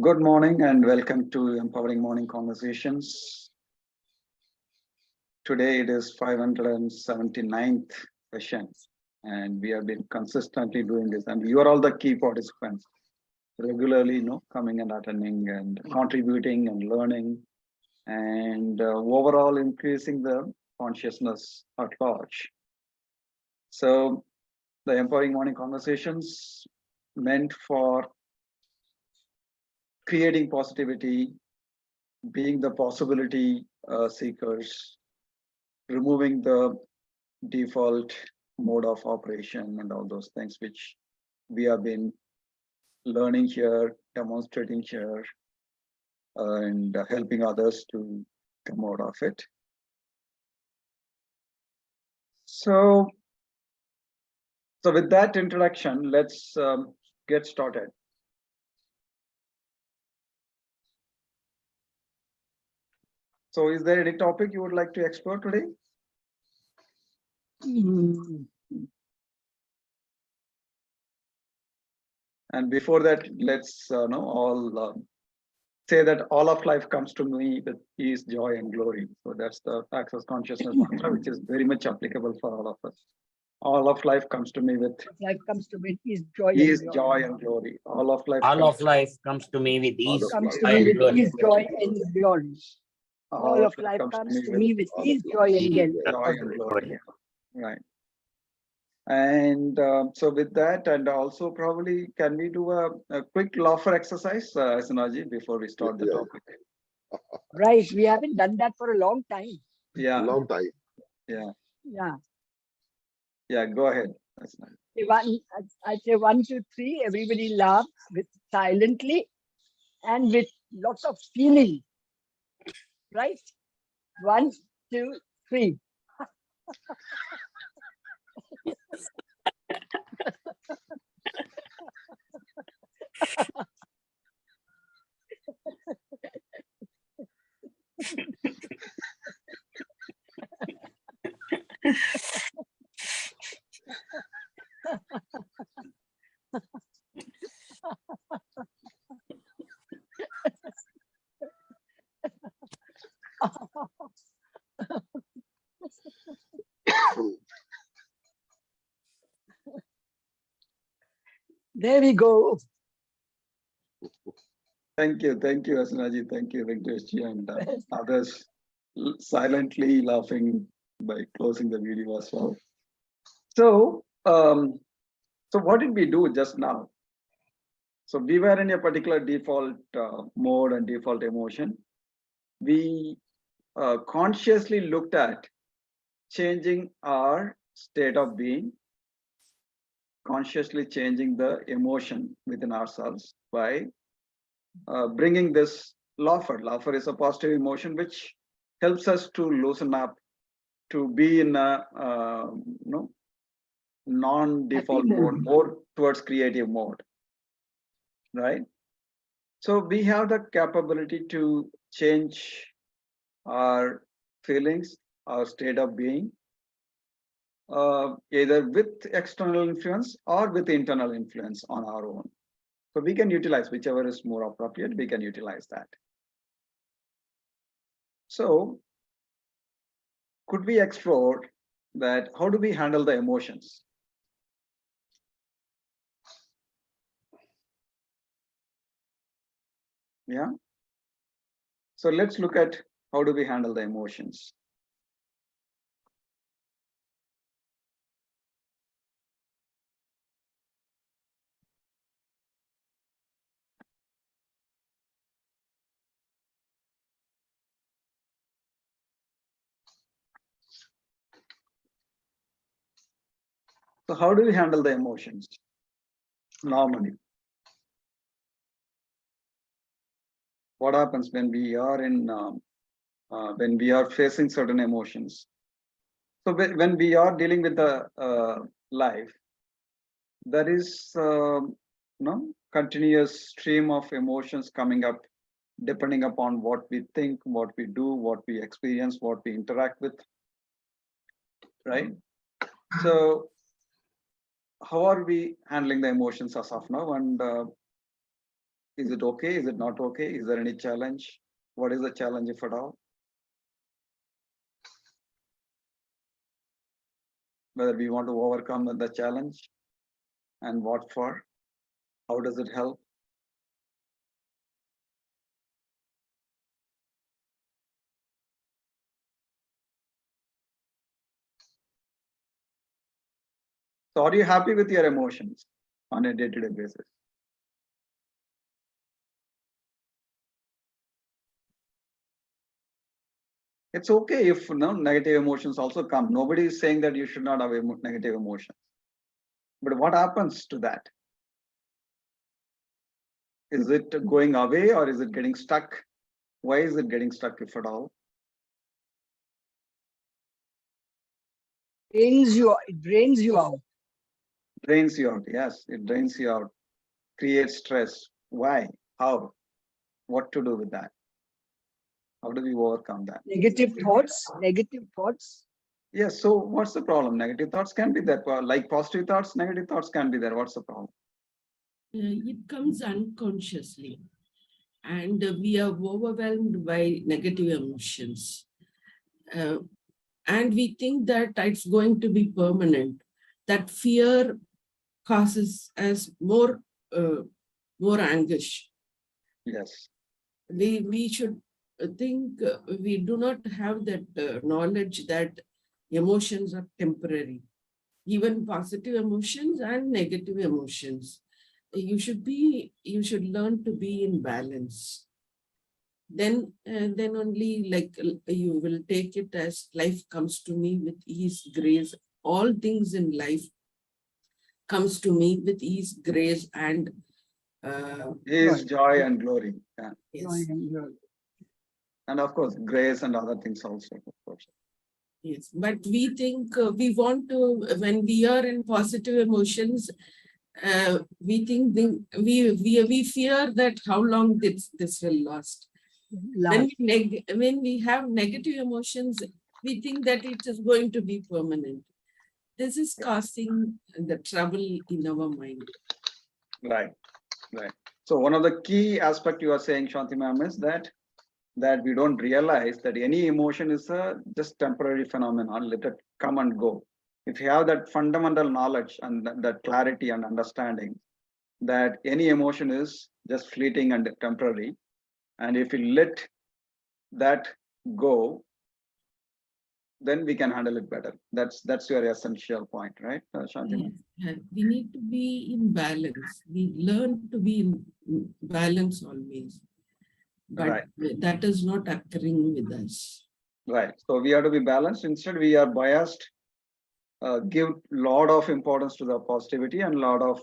Good morning and welcome to Empowering Morning Conversations. Today it is 579th session and we have been consistently doing this, and you are all the key participants regularly, coming and attending and contributing and learning and overall increasing the consciousness at large. So the Empowering Morning Conversations meant for creating positivity, being the possibility seekers, removing the default mode of operation and all those things which we have been learning here, demonstrating here, and helping others to come out of it. So with that introduction, let's get started. So is there any topic you would like to explore today? And before that, let's all say that all of life comes to me with ease, joy, and glory. So that's the Access Consciousness mantra, which is very much applicable for all of us. All of life comes to me with ease, joy, and glory. All of life comes to me with ease, joy, and glory. All of life comes to me with ease, joy, and glory. Right. And so with that, and also probably, can we do a quick laughter exercise, Sanaji, before we start the topic? Right. We haven't done that for a long time. Yeah. Long time. Yeah. Yeah. Yeah, go ahead. I say 1, 2, 3, everybody laughs silently and with lots of feeling. Right? 1, 2, 3. There we go. Thank you, Asanaji. Thank you, Venkateshji, and others silently laughing by closing the video as well. So, so what did we do just now? So we were in a particular default mode and default emotion. We consciously looked at changing our state of being, consciously changing the emotion within ourselves by bringing this laughter. Laughter is a positive emotion which helps us to loosen up, to be in a non-default mode, more towards creative mode, right? So we have the capability to change our feelings, our state of being, either with external influence or with internal influence on our own. So we can utilize whichever is more appropriate, we can utilize that. So could we explore that? How do we handle the emotions? Yeah. So let's look at how do we handle the emotions. So how do we handle the emotions normally? What happens when we are in when we are facing certain emotions? So when we are dealing with the life, there is continuous stream of emotions coming up, depending upon what we think, what we do, what we experience, what we interact with, right? So how are we handling the emotions as of now? And Is it okay? Is it not okay? Is there any challenge? What is the challenge, if at all? Whether we want to overcome the challenge and what for? How does it help? So are you happy with your emotions on a day-to-day basis? It's okay if negative emotions also come. Nobody is saying that you should not have negative emotions. But what happens to that? Is it going away or is it getting stuck? Why is it getting stuck, if at all? It drains you out. Drains you out. Yes, it drains you out. Creates stress. Why? How? What to do with that? How do we overcome that? Negative thoughts. Yes. So what's the problem? Negative thoughts can be there. Like positive thoughts, negative thoughts can be there. What's the problem? It comes unconsciously, and we are overwhelmed by negative emotions. And we think that it's going to be permanent. That fear causes us more anguish. Yes. We should think we do not have that knowledge that emotions are temporary, even positive emotions and negative emotions. You should learn to be in balance. Then only you will take it as life comes to me with ease, grace. All things in life comes to me with ease, grace, and His joy and glory. Yeah. yes. And of course, grace and other things also, of course. Yes, but we think we want to, when we are in positive emotions, we think we fear that how long this will last. When we have negative emotions, we think that it is going to be permanent. This is causing the trouble in our mind. Right. So one of the key aspect you are saying, Shanti ma'am, is that we don't realize that any emotion is a just temporary phenomenon. Let it come and go. If you have that fundamental knowledge and that clarity and understanding that any emotion is just fleeting and temporary, and if you let that go, then we can handle it better. That's your essential point, right, Shanti? Yes. We need to be in balance. We learn to be in balance always, but Right. that is not occurring with us. Right. So we have to be balanced. Instead, we are biased. Give lot of importance to the positivity and lot of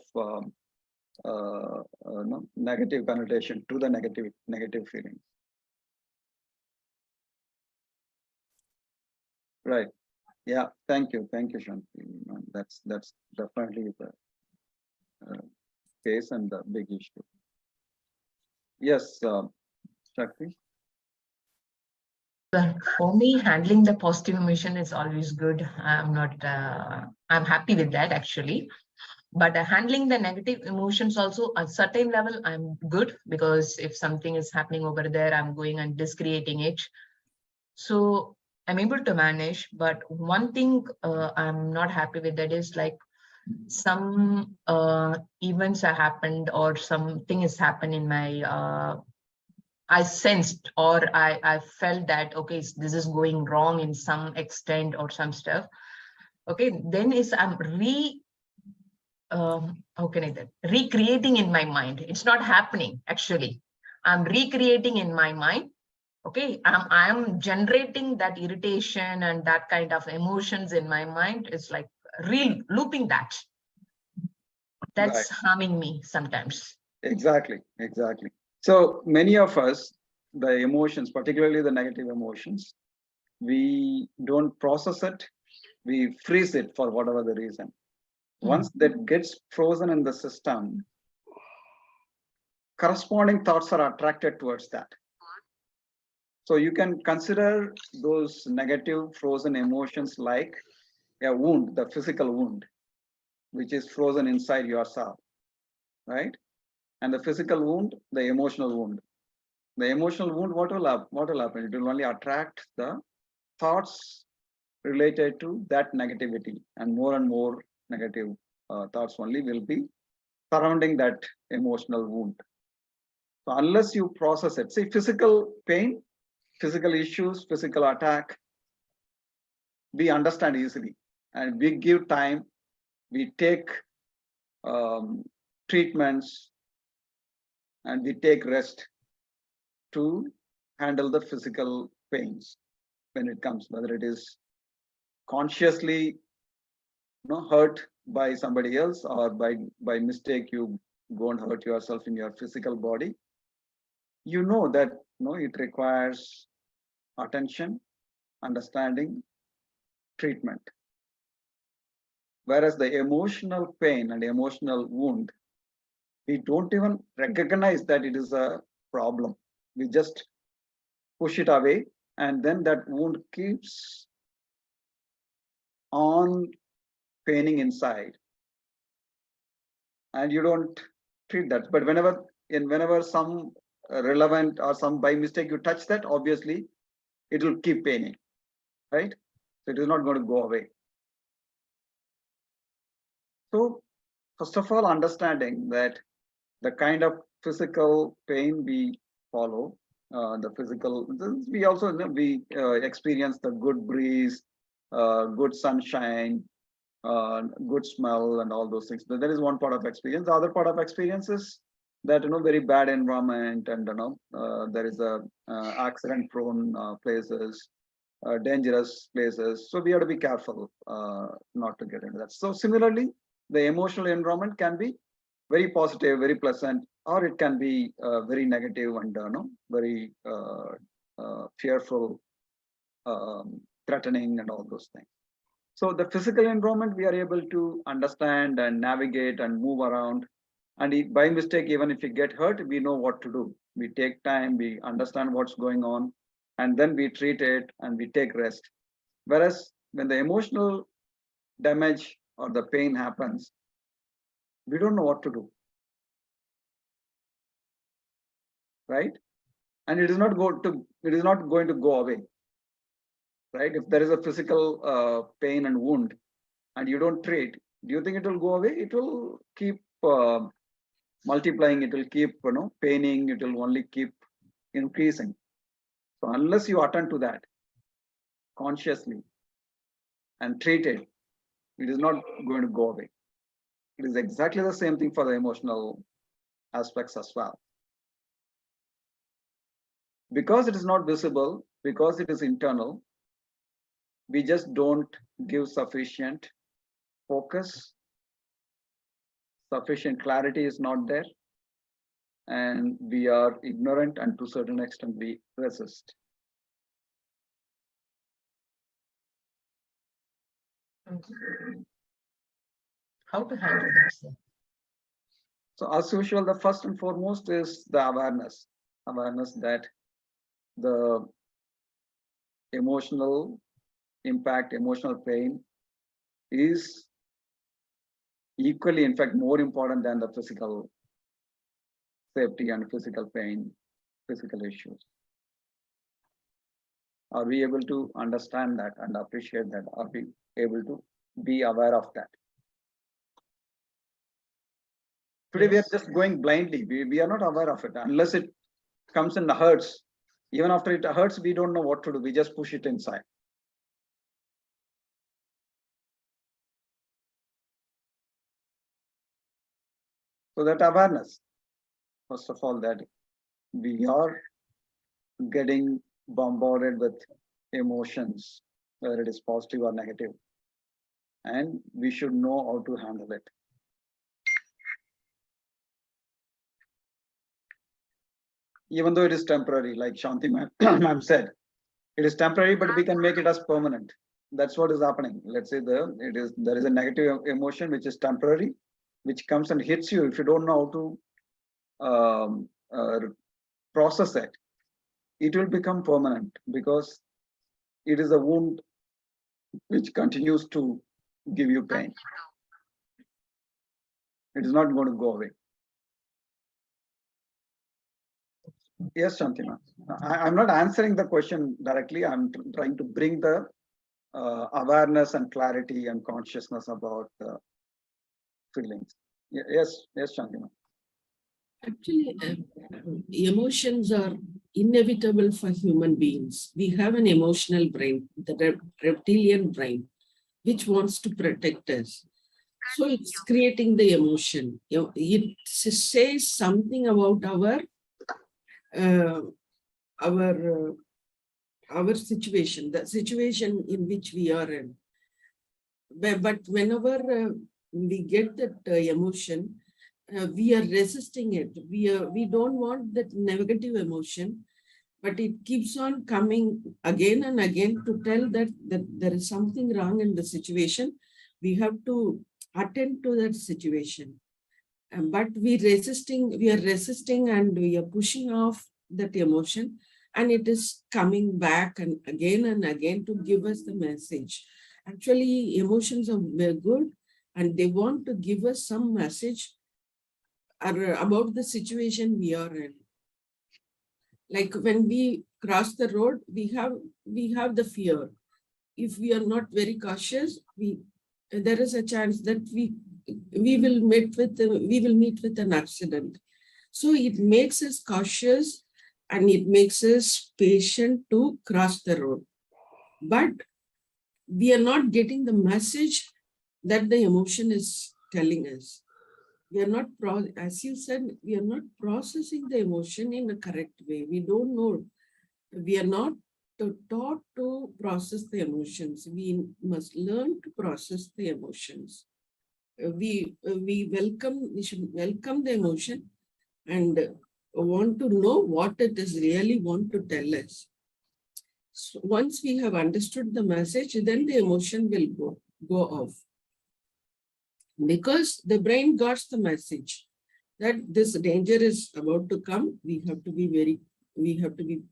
negative connotation to the negative feelings. Right. Yeah. Thank you, Shanti. That's definitely the case and the big issue. Yes, Shakti. For me, handling the positive emotion is always good. I'm happy with that actually. But handling the negative emotions also at certain level, I'm good, because if something is happening over there, I'm going and discreating it. So I'm able to manage. But one thing I'm not happy with that is like some events have happened or something has happened in my I sensed or I felt that, okay, this is going wrong in some extent or some stuff. Okay, then I'm how can I say, recreating in my mind. It's not happening actually. I'm recreating in my mind. Okay, I'm generating that irritation and that kind of emotions in my mind. It's like looping that. That's harming me sometimes. Exactly. So many of us, the emotions, particularly the negative emotions, we don't process it. We freeze it for whatever the reason. Once that gets frozen in the system, corresponding thoughts are attracted towards that. So you can consider those negative frozen emotions like a wound, the physical wound, which is frozen inside yourself, right? And the physical wound, the emotional wound. The emotional wound, what will happen? It will only attract the thoughts related to that negativity, and more negative thoughts only will be surrounding that emotional wound. So unless you process it, see, physical pain, physical issues, physical attack, we understand easily, and we give time, we take treatments, and we take rest to handle the physical pains when it comes, whether it is consciously hurt by somebody else, or by mistake you go and hurt yourself in your physical body. You know that it requires attention, understanding, treatment. Whereas the emotional pain and emotional wound, we don't even recognize that it is a problem. We just push it away, and then that wound keeps on paining inside, and you don't treat that. But whenever some relevant or some by mistake you touch that, obviously it will keep paining, right? So it is not going to go away. So first of all, understanding that the kind of physical pain we follow, we also experience the good breeze, good sunshine, good smell, and all those things. But there is one part of experience. The other part of experience is that very bad environment, and there is a accident prone places, dangerous places. So we have to be careful not to get into that. So similarly, the emotional environment can be very positive, very pleasant, or it can be very negative and very fearful, threatening, and all those things. So the physical environment, we are able to understand and navigate and move around. And by mistake, even if we get hurt, we know what to do. We take time, we understand what's going on, and then we treat it and we take rest. Whereas when the emotional damage or the pain happens, we don't know what to do, right? And it is not going to go away, right? If there is a physical pain and wound, and you don't treat, do you think it will go away? It will keep multiplying. It will keep paining. It will only keep increasing. So unless you attend to that consciously and treat it, it is not going to go away. It is exactly the same thing for the emotional aspects as well. Because it is not visible, because it is internal, we just don't give sufficient focus. Sufficient clarity is not there, and we are ignorant, and to a certain extent we resist. How to handle this? So as usual, the first and foremost is the awareness that the emotional impact, emotional pain is equally, in fact, more important than the physical safety and physical pain, physical issues. Are we able to understand that and appreciate that? Are we able to be aware of that? Today, we are just going blindly. We are not aware of it unless it comes and hurts. Even after it hurts, we don't know what to do. We just push it inside. So that awareness, first of all, that we are getting bombarded with emotions, whether it is positive or negative, and we should know how to handle it. Even though it is temporary, like Shanti ma'am said, it is temporary, but we can make it as permanent. That's what is happening. Let's say there is a negative emotion which is temporary, which comes and hits you. If you don't know how to process it, it will become permanent, because it is a wound which continues to give you pain. It is not going to go away. Yes, Shantima. I'm not answering the question directly. I'm trying to bring the awareness and clarity and consciousness about the feelings. Yes, yes, Shantima. Actually, emotions are inevitable for human beings. We have an emotional brain, the reptilian brain, which wants to protect us. So it's creating the emotion. It says something about uh, our our situation, the situation in which we are in. But whenever we get that emotion, we are resisting it. We don't want that negative emotion, but it keeps on coming again and again to tell that there is something wrong in the situation. We have to attend to that situation. But we are resisting and we are pushing off that emotion, and it is coming back and again to give us the message. Actually, emotions are very good and they want to give us some message about the situation we are in. Like when we cross the road, we have the fear. If we are not very cautious, there is a chance that we will meet with an accident. So it makes us cautious and it makes us patient to cross the road. But we are not getting the message that the emotion is telling us. We are not, as you said, we are not processing the emotion in a correct way. We don't know. We are not taught to process the emotions. We must learn to process the emotions. We should welcome the emotion and want to know what it is really want to tell us. So once we have understood the message, then the emotion will go off. Because the brain got the message that this danger is about to come, we have to be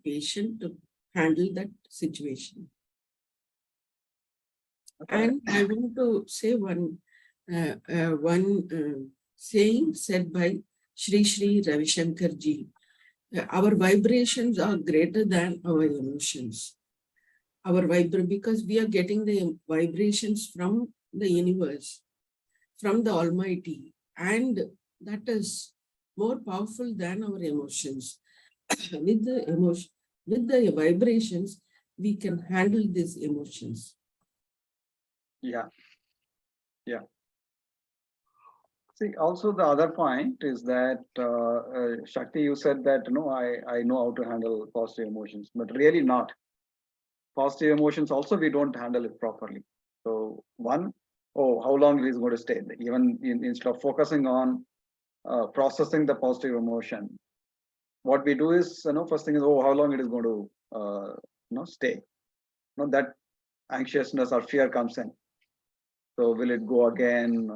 patient to handle that situation. And I want to say one saying said by Sri Sri Ravi Shankar ji. Our vibrations are greater than our emotions. Because we are getting the vibrations from the universe, from the Almighty, and that is more powerful than our emotions. With the vibrations, we can handle these emotions. Yeah. Yeah. See, also the other point is that Shakti, you said that I know how to handle positive emotions, but really not. Positive emotions also we don't handle it properly. So one, how long it is going to stay? Even instead of focusing on processing the positive emotion, what we do is first thing is how long it is going to stay. That anxiousness or fear comes in. So will it go again?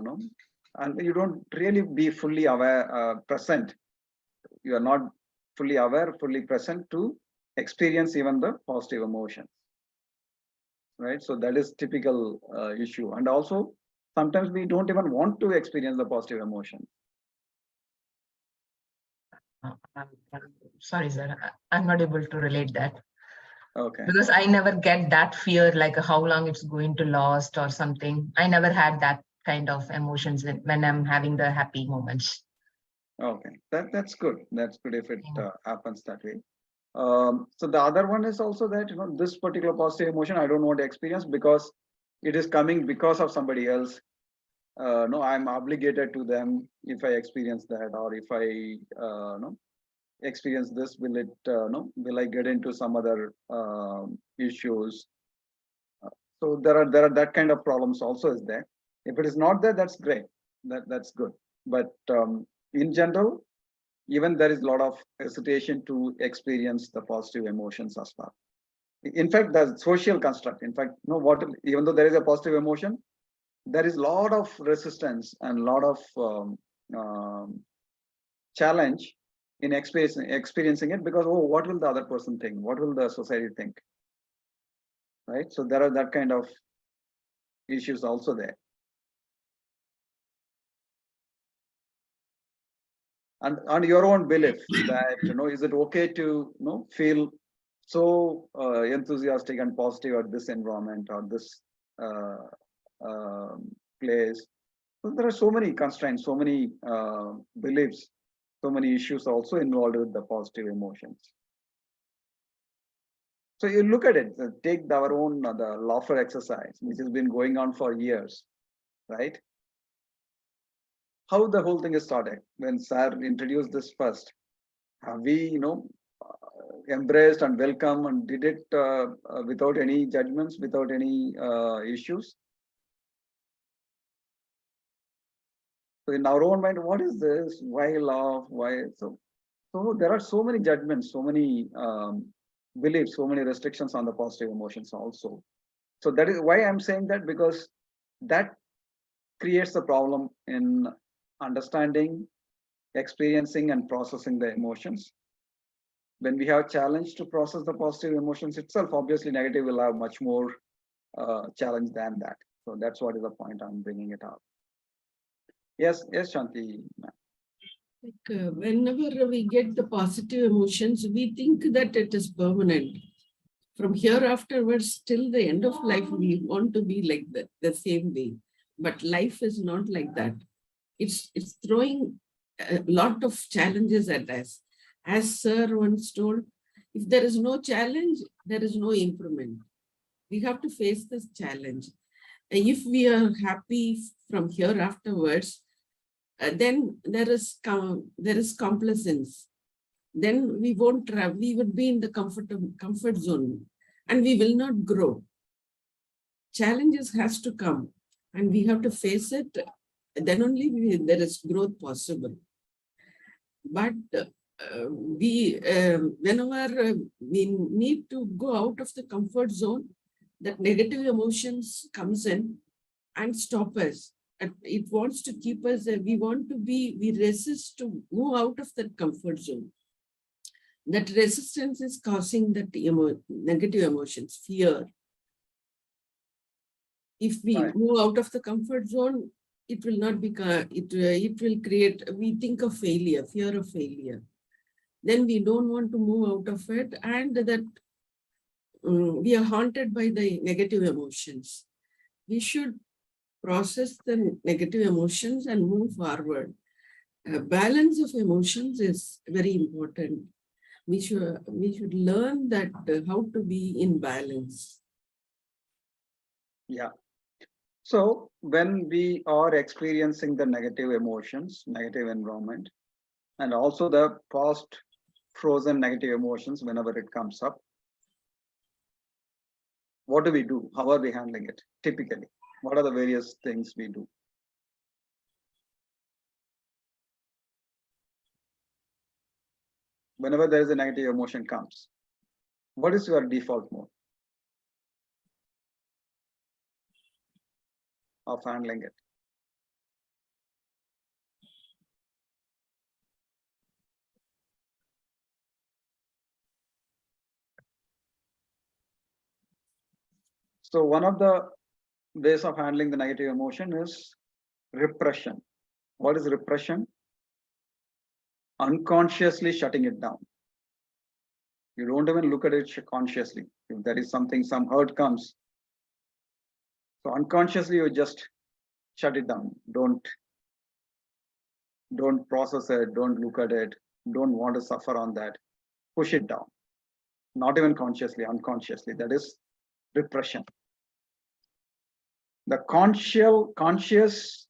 And you don't really be fully aware, present. You are not fully aware, fully present to experience even the positive emotions, right? So that is typical issue. And also sometimes we don't even want to experience the positive emotion. Sorry, sir. I'm not able to relate that. Okay. Because I never get that fear, like how long it's going to last or something. I never had that kind of emotions when I'm having the happy moments. Okay, that's good. That's good if it happens that way. So the other one is also that this particular positive emotion I don't want to experience because it is coming because of somebody else. No, I'm obligated to them if I experience that, or if I no experience this, will it will I get into some other issues? So there are that kind of problems also is there. If it is not there, that's great. That's good. But in general, even there is a lot of hesitation to experience the positive emotions as well. In fact, the social construct. In fact, even though there is a positive emotion, there is a lot of resistance and a lot of challenge in experiencing it because what will the other person think? What will the society think? Right. So there are that kind of issues also there. and on your own belief that, is it okay to, feel so enthusiastic and positive at this environment or this uh, place. So there are so many constraints, so many beliefs, so many issues also involved with the positive emotions. So you look at it, take our own the laughter exercise, which has been going on for years, right? How the whole thing is started when Sir introduced this first. Have we, embraced and welcomed and did it without any judgments, without any issues? So in our own mind, what is this? Why laugh? Why so? So there are so many judgments, so many beliefs, so many restrictions on the positive emotions also. So that is why I'm saying that, because that creates a problem in understanding, experiencing, and processing the emotions. When we have challenge to process the positive emotions itself, obviously negative will have much more challenge than that. So that's what is the point I'm bringing it up. Yes, Shanti. Whenever we get the positive emotions, we think that it is permanent. From here afterwards till the end of life, we want to be like that, the same way. But life is not like that. It's throwing a lot of challenges at us. As Sir once told, if there is no challenge, there is no improvement. We have to face this challenge. And if we are happy from here afterwards, then there is complacence. Then we won't have, we would be in the comfort zone and we will not grow. Challenges has to come and we have to face it. Then only there is growth possible. But whenever we need to go out of the comfort zone, that negative emotions comes in and stop us. It wants to keep us, we resist to move out of that comfort zone. That resistance is causing that negative emotions, fear. If we move out of the comfort zone, it will not be, it will create, we think of failure, fear of failure. Then we don't want to move out of it, and that we are haunted by the negative emotions. We should process the negative emotions and move forward. Balance of emotions is very important. We should learn that how to be in balance. Yeah. So when we are experiencing the negative emotions, negative environment, and also the past frozen negative emotions whenever it comes up, what do we do? How are we handling it typically? What are the various things we do? Whenever there is a negative emotion comes, what is your default mode of handling it? So one of the ways of handling the negative emotion is repression. What is repression? Unconsciously shutting it down. You don't even look at it consciously. If there is something, some hurt comes, so unconsciously you just shut it down. Don't process it. Don't look at it. Don't want to suffer on that. Push it down. Not even consciously, unconsciously. That is repression. The conscious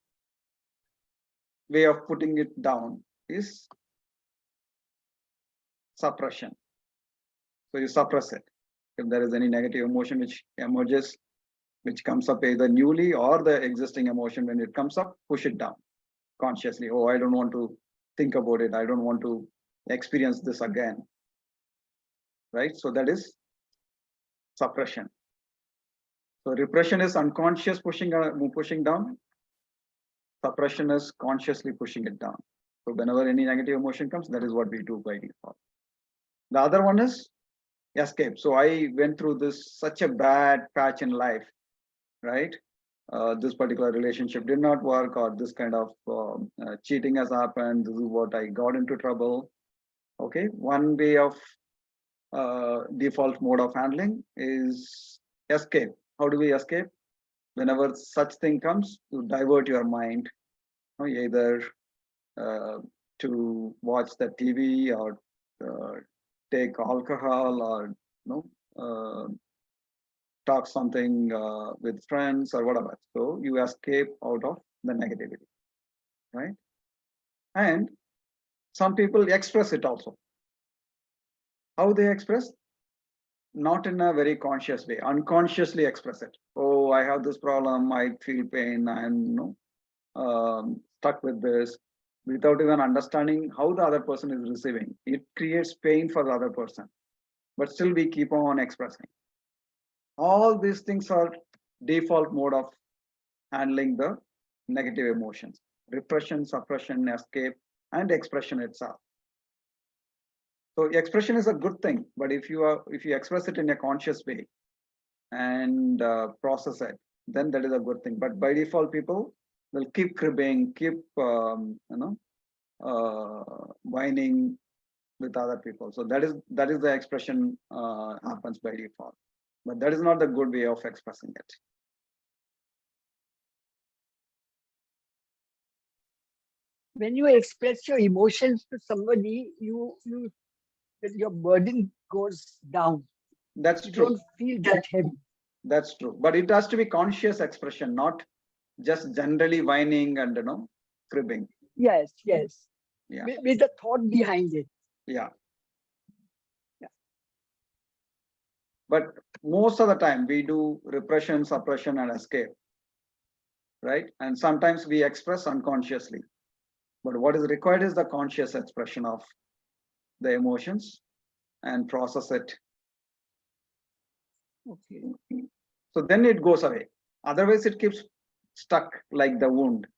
way of putting it down is suppression. So you suppress it. If there is any negative emotion which emerges, which comes up either newly or the existing emotion, when it comes up, push it down consciously. Oh, I don't want to think about it. I don't want to experience this again. Right? So that is suppression. So repression is unconscious pushing down. Suppression is consciously pushing it down. So whenever any negative emotion comes, that is what we do by default. The other one is escape. So I went through this such a bad patch in life, right? this particular relationship did not work, or this kind of cheating has happened. This is what I got into trouble. Okay, one way of default mode of handling is escape. How do we escape? Whenever such thing comes, to divert your mind, either to watch the TV, or take alcohol, or talk something with friends or whatever. So you escape out of the negativity, right? And some people express it also. How they express? Not in a very conscious way, unconsciously express it. Oh, I have this problem, I feel pain, I'm stuck with this, without even understanding how the other person is receiving. It creates pain for the other person, but still we keep on expressing. All these things are default mode of handling the negative emotions: repression, suppression, escape, and expression itself. So expression is a good thing, but if you express it in a conscious way and process it, then that is a good thing. But by default, people will keep cribbing, keep whining with other people. So that is the expression happens by default, but that is not the good way of expressing it. When you express your emotions to somebody, your burden goes down. That's You true. don't feel that heavy. That's true. But it has to be conscious expression, not just generally whining and cribbing. Yes. Yeah. With the thought behind it. Yeah. But most of the time we do repression, suppression, and escape, right? And sometimes we express unconsciously. But what is required is the conscious expression of the emotions and process it. Okay. So then it goes away. Otherwise, it keeps stuck like the wound.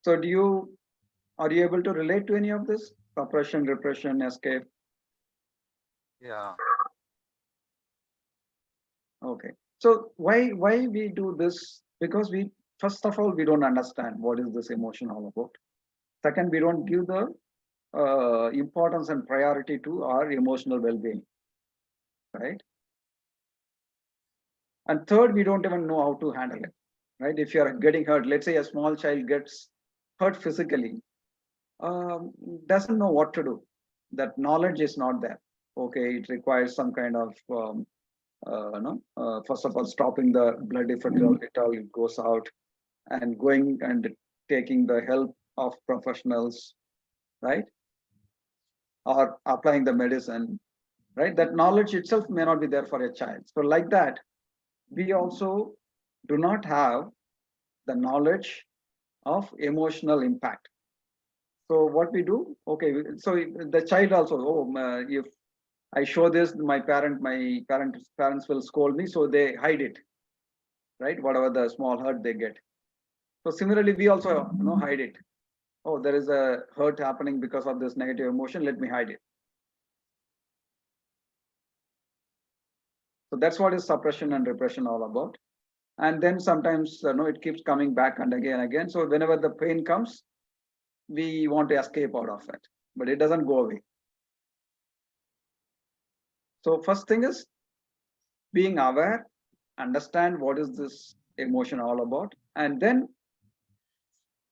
So are you able to relate to any of this? Suppression, repression, escape? Yeah. Okay. So why we do this? Because first of all, we don't understand what is this emotion all about. Second, we don't give the importance and priority to our emotional well-being, right? And third, we don't even know how to handle it, right? If you're getting hurt, let's say a small child gets hurt physically, doesn't know what to do. That knowledge is not there. Okay, it requires some kind of first of all, stopping the blood if it all goes out, and going and taking the help of professionals, right? Or applying the medicine, right? That knowledge itself may not be there for a child. So like that, we also do not have the knowledge of emotional impact. So what we do, okay, so the child also, if I show this, my parents will scold me, so they hide it, right? Whatever the small hurt they get. So similarly, we also hide it. Oh, there is a hurt happening because of this negative emotion. Let me hide it. So that's what is suppression and repression all about. And then sometimes it keeps coming back and again. So whenever the pain comes, we want to escape out of it, but it doesn't go away. So first thing is being aware, understand what is this emotion all about, and then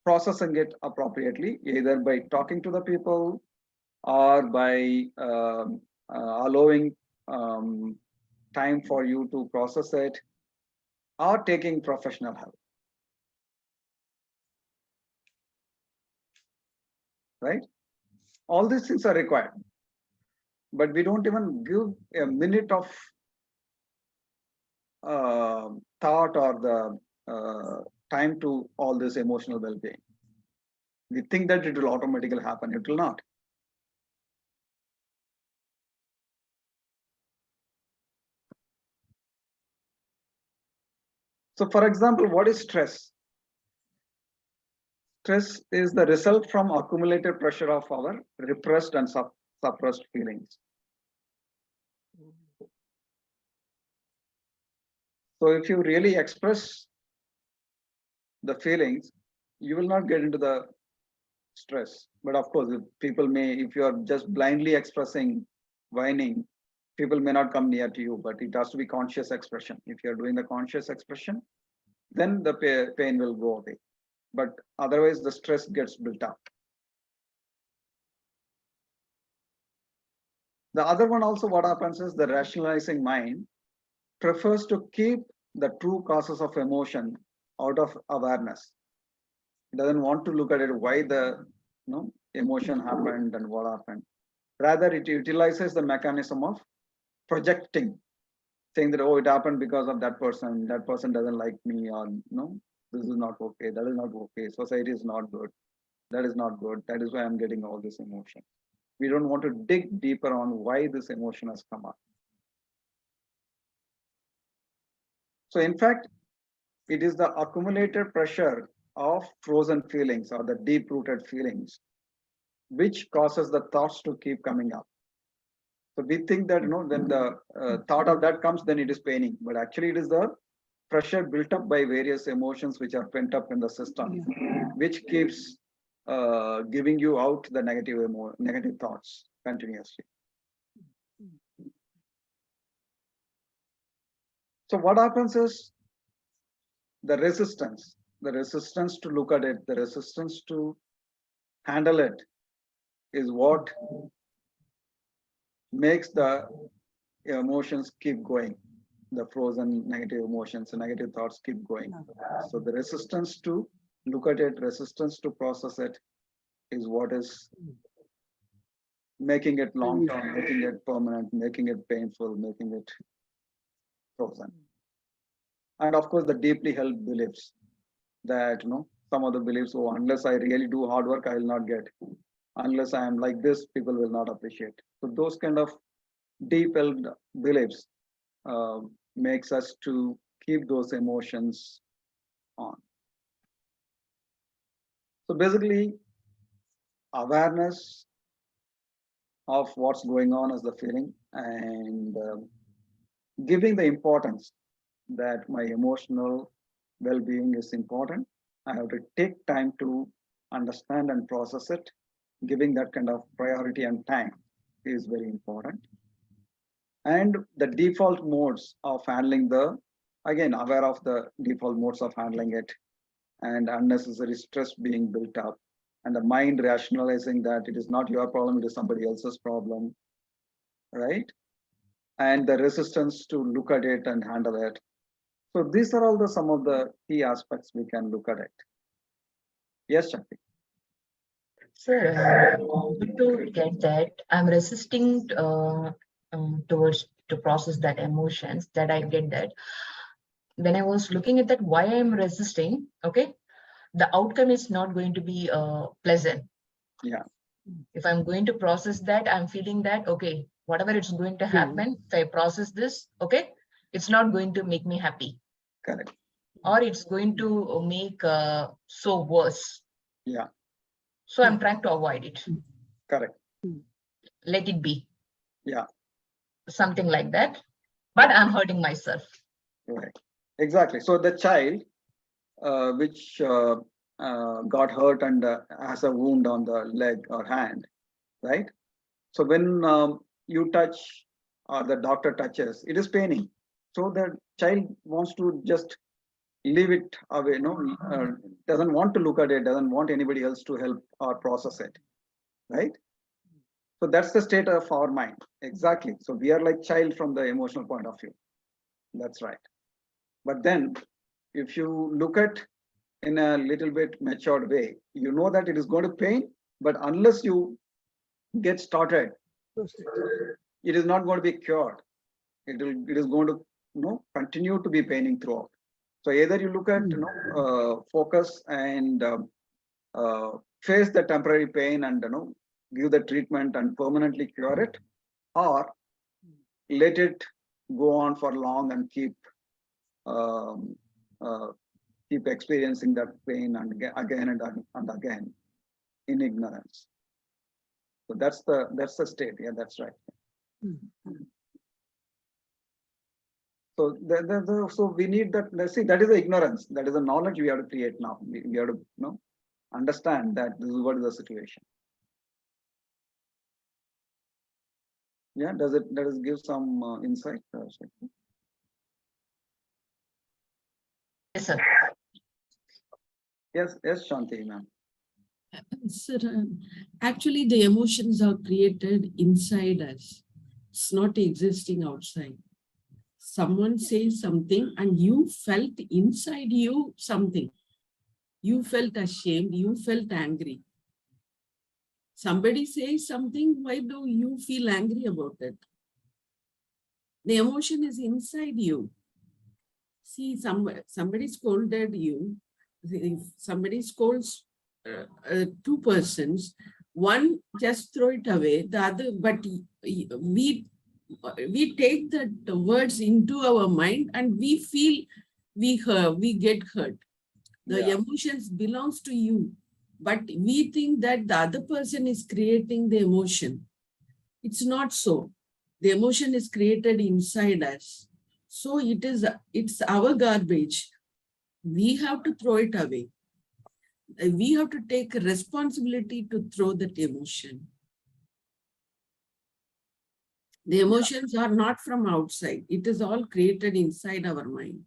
processing it appropriately, either by talking to the people or by allowing time for you to process it, or taking professional help. Right? All these things are required, but we don't even give a minute of thought or the time to all this emotional well-being. We think that it will automatically happen. It will not. So for example, what is stress? Stress is the result from accumulated pressure of our repressed and suppressed feelings. So if you really express the feelings, you will not get into the stress. But of course, if you are just blindly expressing whining, people may not come near to you, but it has to be conscious expression. If you're doing the conscious expression, then the pain will go away. But otherwise, the stress gets built up. The other one also, what happens is the rationalizing mind prefers to keep the true causes of emotion out of awareness. It doesn't want to look at it, why the emotion happened and what happened. Rather, it utilizes the mechanism of projecting, saying that, oh, it happened because of that person doesn't like me, or no, this is not okay, that is not okay, society is not good, that is not good, that is why I'm getting all this emotion. We don't want to dig deeper on why this emotion has come up. So in fact, it is the accumulated pressure of frozen feelings or the deep-rooted feelings which causes the thoughts to keep coming up. So we think that when the thought of that comes, then it is paining, but actually it is the pressure built up by various emotions which are pent up in the system, which keeps giving you out the negative thoughts continuously. So what happens is the resistance to look at it, the resistance to handle it is what makes the emotions keep going. The frozen negative emotions, negative thoughts keep going. So the resistance to look at it, resistance to process it is what is making it long term, making it permanent, making it painful, making it frozen. And of course, the deeply held beliefs that some of the beliefs, oh, unless I really do hard work, I will not get. Unless I am like this, people will not appreciate. So those kind of deep held beliefs makes us to keep those emotions on. So basically, awareness of what's going on as the feeling, and giving the importance that my emotional well-being is important. I have to take time to understand and process it. Giving that kind of priority and time is very important. And the default modes of handling again, aware of the default modes of handling it, and unnecessary stress being built up, and the mind rationalizing that it is not your problem, it is somebody else's problem, right? And the resistance to look at it and handle it. So these are all some of the key aspects we can look at it. Yes, Shakti. Sir, good to get that. I'm resisting towards to process that emotions, that I get that. When I was looking at that, why I'm resisting, okay, the outcome is not going to be pleasant. Yeah. If I'm going to process that, I'm feeling that, okay, whatever it's going to happen, if I process this, okay, it's not going to make me happy. Correct. Or it's going to make so worse. Yeah. So I'm trying to avoid it. Correct. Let it be. Yeah. Something like that. But I'm hurting myself. Right. Exactly. So the child which got hurt and has a wound on the leg or hand, right? So when you touch or the doctor touches, it is paining. So the child wants to just leave it away, doesn't want to look at it, doesn't want anybody else to help or process it, right? So that's the state of our mind. Exactly. So we are like child from the emotional point of view. That's right. But then if you look at in a little bit matured way, you know that it is going to pain, but unless you get started, it is not going to be cured. It is going to continue to be paining throughout. So either you look at focus and face the temporary pain and give the treatment and permanently cure it, or let it go on for long and keep experiencing that pain and again and again in ignorance. So that's the state. Yeah, that's right. So, so we need that. Let's see, that is the ignorance. That is the knowledge we have to create now. We have to understand that this is what is the situation. Yeah, does it give some insight? Shakti? Yes, sir. Yes, Shanti, ma'am. Sir, actually the emotions are created inside us. It's not existing outside. Someone says something and you felt inside you something. You felt ashamed, you felt angry. Somebody says something, why do you feel angry about it? The emotion is inside you. See, somebody scolded you. If somebody scolds two persons, one just throw it away, the other, but we take the words into our mind and we feel we get hurt. The emotions belongs to you, but we think that the other person is creating the emotion. It's not so. The emotion is created inside us. So it's our garbage. We have to throw it away. We have to take responsibility to throw that emotion. The emotions are not from outside. It is all created inside our mind.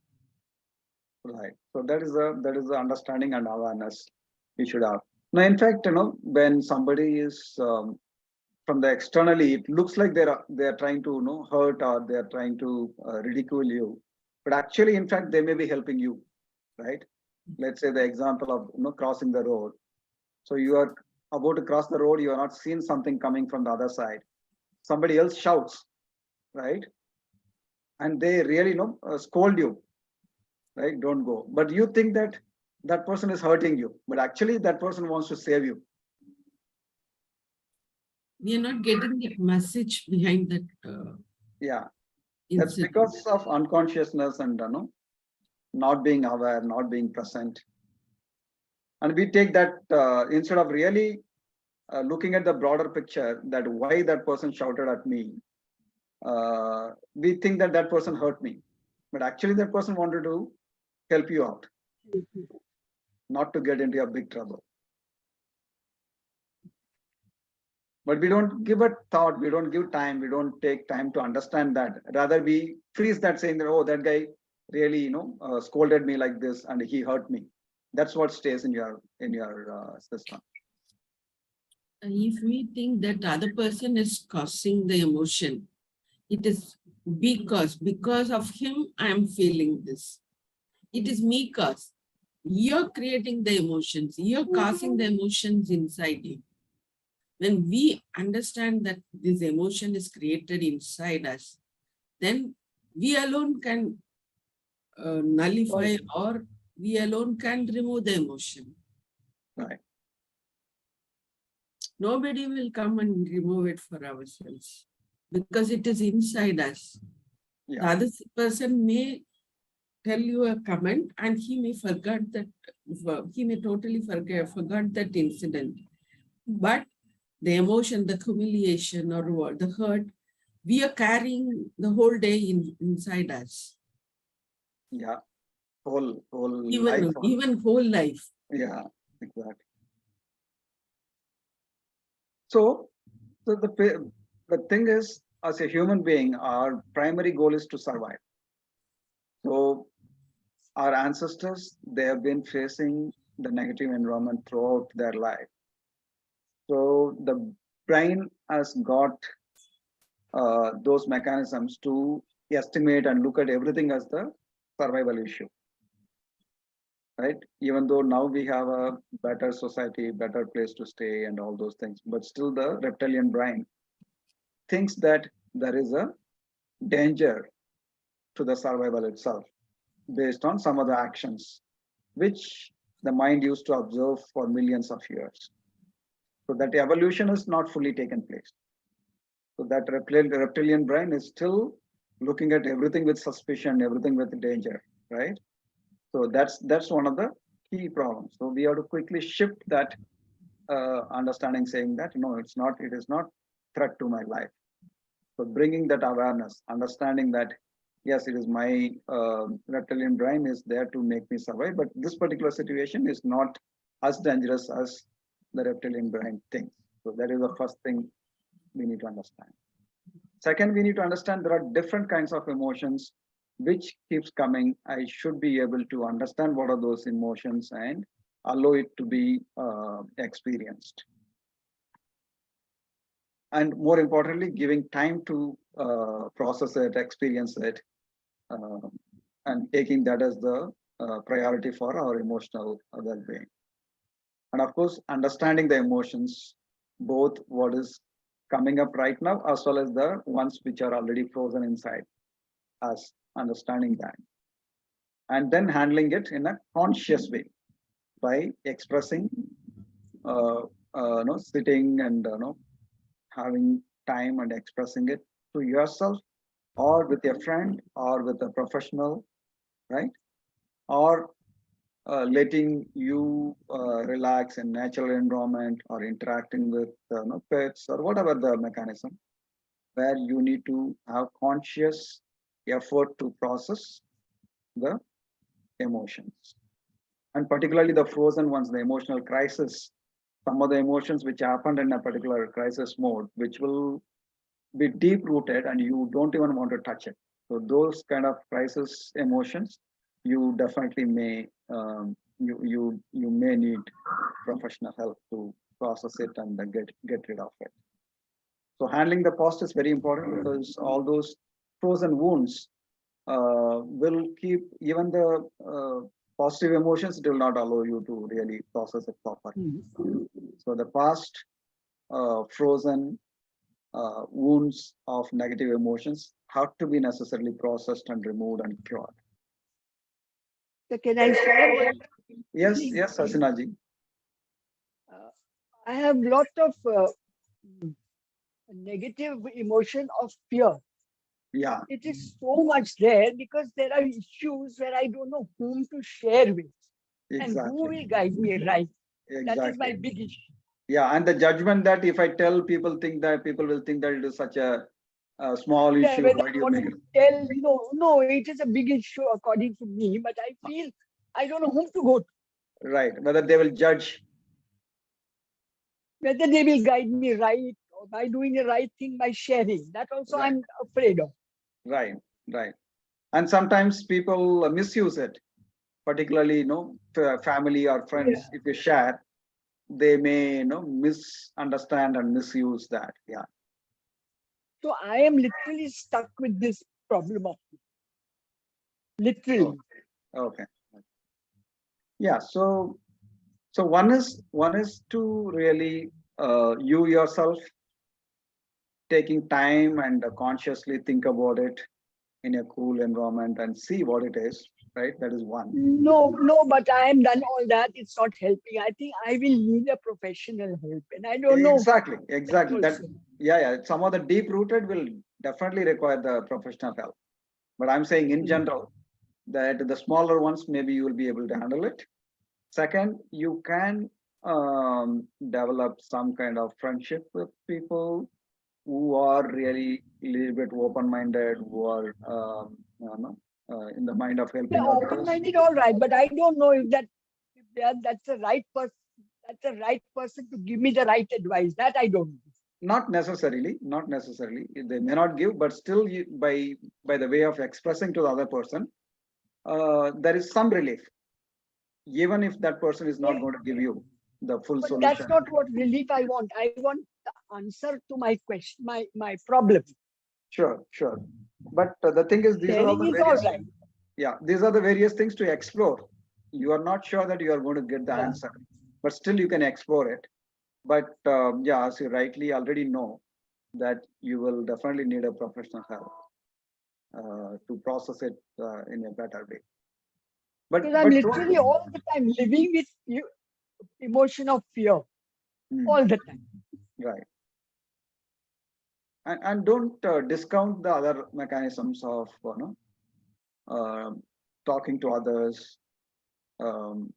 Right. So that is the understanding and awareness we should have. Now, in fact, when somebody is from the externally, it looks like they're trying to hurt or they're trying to ridicule you, but actually, in fact, they may be helping you, right? Let's say the example of crossing the road. So you are about to cross the road, you are not seeing something coming from the other side. Somebody else shouts, right? And they really scold you, right? Don't go. But you think that that person is hurting you, but actually that person wants to save you. We are not getting the message behind that. Yeah, that's because of unconsciousness and not being aware, not being present. And we take that instead of really looking at the broader picture, that why that person shouted at me, we think that that person hurt me, but actually that person wanted to help you out, not to get into a big trouble. But we don't give a thought, we don't give time, we don't take time to understand that. Rather, we freeze that, saying that, oh, that guy really, scolded me like this and he hurt me. That's what stays in your system. If we think that the other person is causing the emotion, it is because of him, I am feeling this. It is me cause. You're creating the emotions. You're causing the emotions inside you. When we understand that this emotion is created inside us, then we alone can nullify or we alone can remove the emotion. Right. Nobody will come and remove it for ourselves because it is inside us. Yeah. The other person may tell you a comment and he may forget that, he may totally forgot that incident. But the emotion, the humiliation or the hurt, we are carrying the whole day inside us. Yeah, whole even life. Even whole life. Yeah, exactly. So the thing is, as a human being, our primary goal is to survive. So our ancestors, they have been facing the negative environment throughout their life. So the brain has got those mechanisms to estimate and look at everything as the survival issue, right? Even though now we have a better society, better place to stay and all those things, but still the reptilian brain thinks that there is a danger to the survival itself based on some of the actions which the mind used to observe for millions of years. So that evolution is not fully taken place. So that reptilian brain is still looking at everything with suspicion, everything with danger, right? So that's one of the key problems. So we have to quickly shift that understanding, saying that no, it is not threat to my life. So bringing that awareness, understanding that yes, it is my reptilian brain is there to make me survive, but this particular situation is not as dangerous as the reptilian brain thinks. So that is the first thing we need to understand. Second, we need to understand there are different kinds of emotions which keeps coming. I should be able to understand what are those emotions and allow it to be experienced. And more importantly, giving time to process it, experience it, and taking that as the priority for our emotional well-being. And of course, understanding the emotions, both what is coming up right now, as well as the ones which are already frozen inside us, understanding that. And then handling it in a conscious way by expressing, sitting and having time and expressing it to yourself or with your friend or with a professional, right? Or letting you relax in natural environment or interacting with pets or whatever the mechanism where you need to have conscious effort to process the emotions. And particularly the frozen ones, the emotional crisis, some of the emotions which happened in a particular crisis mode, which will be deep rooted and you don't even want to touch it. So those kind of crisis emotions, you definitely may you may need professional help to process it and get rid of it. So handling the past is very important because all those frozen wounds will keep even the positive emotions. It will not allow you to really process it properly. So the past frozen wounds of negative emotions have to be necessarily processed and removed and cured. So can I share one? Yes, yes, Hasinaji. I have lot of negative emotion of fear. Yeah, It is so much there because there are issues where I don't know whom to share with and who exactly, will guide me right. That is my exactly. big issue. Yeah, and the judgment that if I tell people think that people will think that it is such a small Yeah, issue. whether Why do I you want make to it? tell, no, it is a big issue according to me, but I feel I don't know whom to go to, Right, whether they will judge. whether they will guide me right or by doing the right thing by sharing. That also Right, I'm afraid of. right, right. And sometimes people misuse it, particularly family or Yeah. friends. If you share, they may misunderstand and misuse that. Yeah. So I am literally stuck with this problem of Oh, literally. okay. Yeah. So one is to really you yourself taking time and consciously think about it in a cool environment and see what it is. Right. That is one. No, but I am done all that. It's not helping. I think I will need a professional help. And I don't know Exactly. that Exactly. That. also. Yeah. Yeah. Some of the deep rooted will definitely require the professional help. But I'm saying in Mm. general that the smaller ones maybe you will be able to handle it. Second, you can develop some kind of friendship with people who are really a little bit open-minded, who are in the mind of Yeah, helping others. open-minded, all right. But I don't know if that's the right person. That's the right person to give me the right advice. That I don't know. Not necessarily, not necessarily. They may not give, but still, by the way of expressing to the other person, there is some relief, even if that person is not Yeah, going to give you the full but that's solution. not what relief I want. I want the answer to my question, my problem. Sure, sure. But the thing is, these are all Sharing the is all various, right. yeah, these are the various things to explore. You are not sure that you are going to get the Yeah. answer, but still you can explore it. But yeah, as you rightly already know, that you will definitely need a professional help to process it in a better way. Because I'm But literally don't, all the time living with emotion of fear Hmm, all the time. right, and don't discount the other mechanisms of talking to others, um,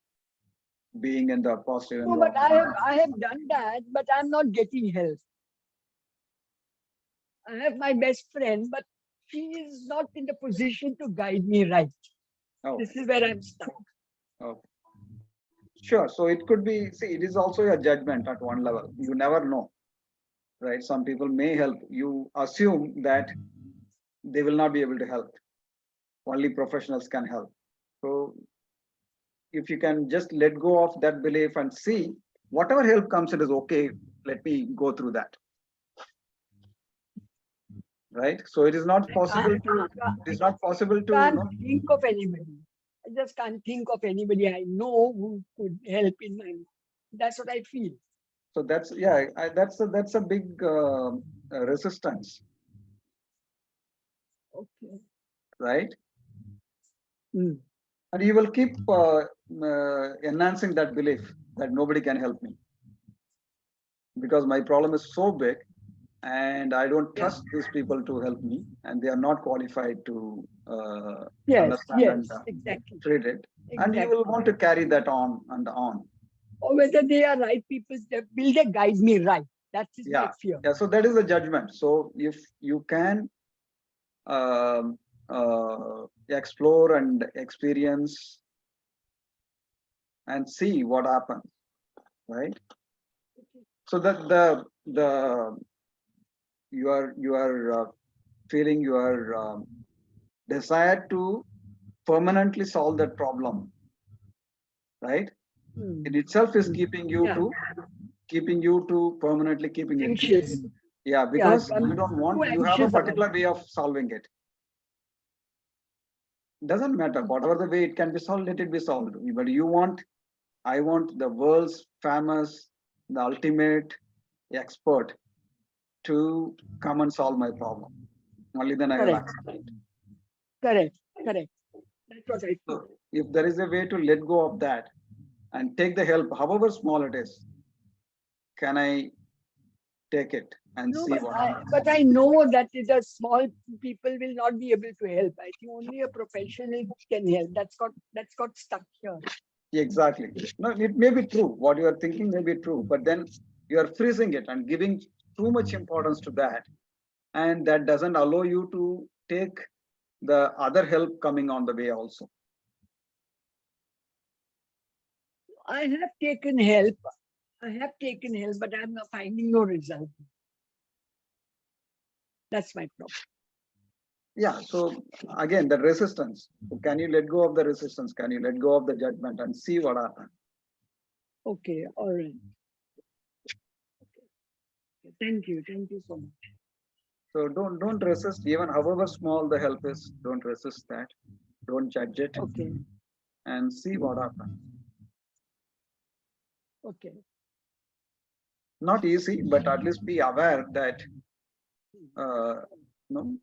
being in the positive No, but environment. I have done that, but I'm not getting help. I have my best friend, but she is not in the position to guide me right. Oh, This is where I'm stuck. okay. Sure. So it could be, see, it is also a judgment at one level. You never know, right? Some people may help. You assume that they will not be able to help. Only professionals can help. So if you can just let go of that belief and see whatever help comes, it is okay. Let me go through that. Right. So it is not possible to, it is not possible to, Can't think of anybody. I just can't think of anybody I know who could help in my. That's what I feel. so that's, yeah, that's a big resistance, Okay. right? Mm. And you will keep enhancing that belief that nobody can help me because my problem is so big and I don't Yeah. trust these people to help me and they are not qualified to Yes, understand yes, and exactly. treat it. And you Exactly. will want to carry that on and on. Or whether they are right people, will they guide me right? That is my Yeah. fear. Yeah. So that is a judgment. So if you can um, explore and experience and see what happens, right? So that the you are feeling your desire to permanently solve that problem, right? Mm. It itself is Mm. keeping you Yeah. to permanently keeping it. Anxious. Yeah, Yeah, because I'm you don't too want, you have a anxious about particular way of solving it. Doesn't matter, whatever the way it can be solved, let it be solved. But you want, I want the world's famous, the ultimate expert to come and solve my problem. Only then I will Correct. accept it. Correct. Correct. That's what I feel. So if there is a way to let go of that and take the help, however small it is, can I take it and No, see what happens? but I know that the small people will not be able to help. I think only a professional can help. That's got stuck here. Exactly. No, it may be true. What you are thinking may be true, but then you are freezing it and giving too much importance to that. And that doesn't allow you to take the other help coming on the way also. I have taken help. But I'm not finding no result. That's my problem. Yeah. So again, the resistance. Can you let go of the resistance? Can you let go of the judgment and see what happens? Okay, all right. Okay. Thank you so much. So don't resist, even however small the help is. Don't resist that. Don't judge it Okay, and see what happens. okay. Not easy, but at least be aware that no.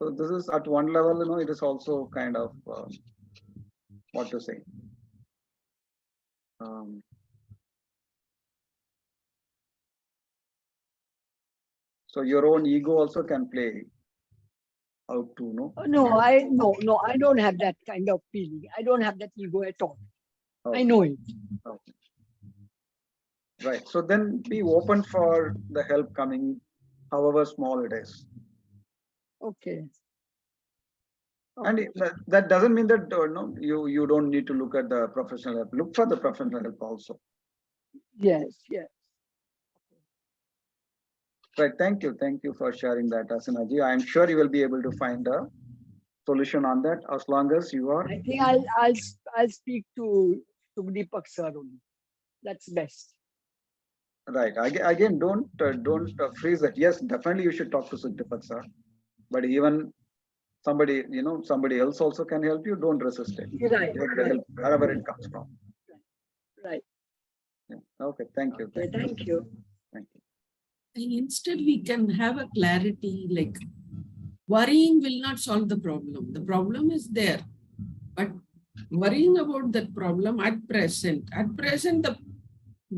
So this is at one level, it is also kind of what to say. So your own ego also can play out too, no? No, I don't have that kind of feeling. I don't have that ego at all. Okay. I know it. Okay. Right. So then be open for the help coming, however small it is. Okay. And that doesn't mean that no, you don't need to look at the professional help. Look for the professional help also. Yes. Right. Thank you for sharing that, Asinaji. I'm sure you will be able to find a solution on that as long as you are. I think I'll speak to Deepak sir only. That's best. Right. Again, don't freeze it. Yes, definitely you should talk to Deepak sir. But even somebody else also can help you. Don't resist it. Right. Take the help wherever it comes from. Right. Yeah. Okay. Thank you. Okay, thank you. Thank you. And instead, we can have a clarity like worrying will not solve the problem. The problem is there, but worrying about that problem at present, the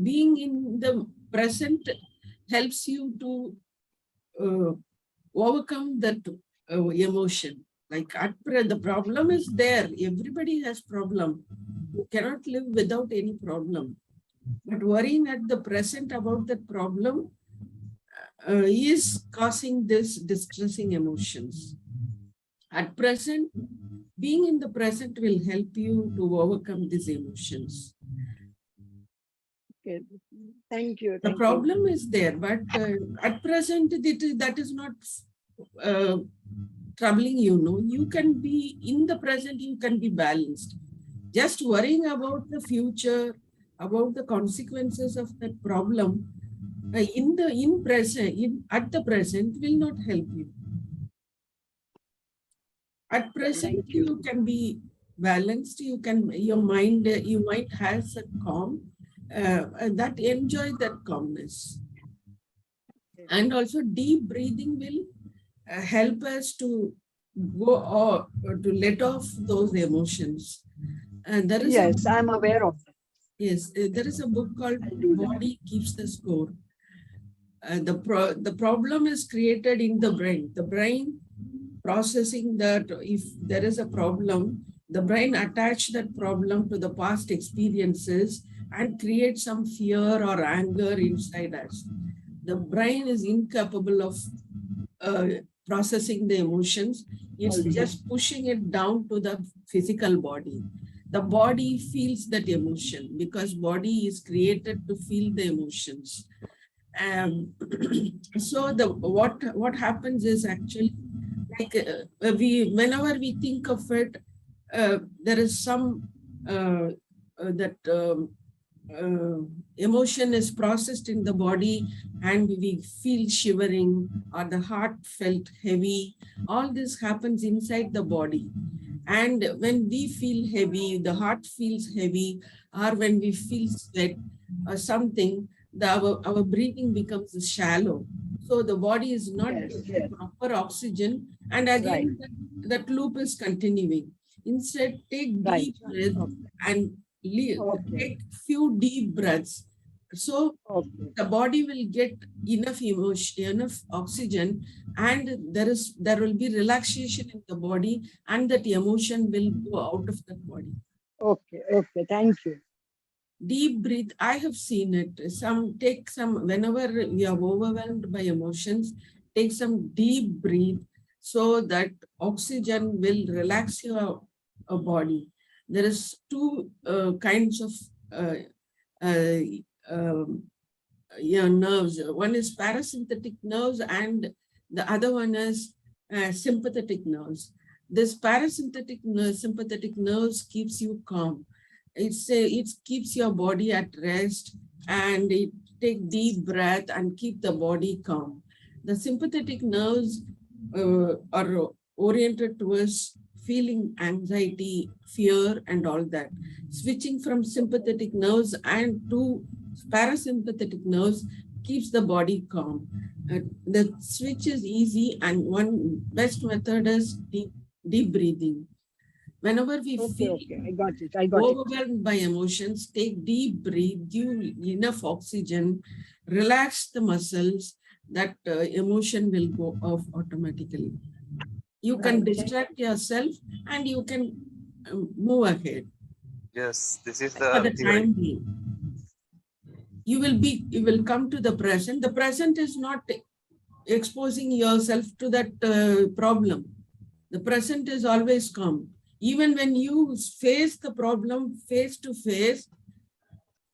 being in the present helps you to overcome that emotion. Like the problem is there. Everybody has problem. You cannot live without any problem. But worrying at the present about that problem is causing this distressing emotions. At present, being in the present will help you to overcome these emotions. Okay. Thank you. The Thank problem is there, but at present, that is not troubling you. No, you can be in the present, you can be balanced. Just worrying about the future, about the consequences of that problem, at the present will not help you. At present, Thank you. you can be balanced. Your mind has a calm, that enjoy that calmness. And also deep breathing will help us to go or to let off those emotions. And there is Yes, I'm aware of that. there is a book called I'll do that. Body Keeps the Score. The problem is created in the brain. The brain processing that if there is a problem, the brain attach that problem to the past experiences and create some fear or anger inside us. The brain is incapable of processing the emotions. It's Already. just pushing it down to the physical body. The body feels that emotion because body is created to feel the emotions. So what happens is actually like whenever we think of it, there is some that emotion is processed in the body and we feel shivering or the heart felt heavy. All this happens inside the body. And when we feel heavy, the heart feels heavy, or when we feel sweat or something, our breathing becomes shallow. So the body is not getting proper oxygen. And again, that loop is continuing. Instead, take deep breath and take few deep breaths. So the body will get enough emotion, enough oxygen, and there will be relaxation in the body, and that emotion will go out of the body. Okay, thank you. Deep breathe. I have seen it. Whenever we are overwhelmed by emotions, take some deep breathe so that oxygen will relax your body. There is two kinds of nerves. One is parasympathetic nerves and the other one is sympathetic nerves. This sympathetic nerves keeps you calm. It keeps your body at rest and it take deep breath and keep the body calm. The sympathetic nerves are oriented towards feeling anxiety, fear, and all that. Switching from sympathetic nerves and to parasympathetic nerves keeps the body calm. The switch is easy, and one best method is deep breathing. Whenever we feel I got it. overwhelmed by emotions, take deep breath, give enough oxygen, relax the muscles, that emotion will go off automatically. You can distract yourself and you can move ahead. Yes, this is For the the time being. You will come to the present. The present is not exposing yourself to that problem. The present is always calm. Even when you face the problem face to face,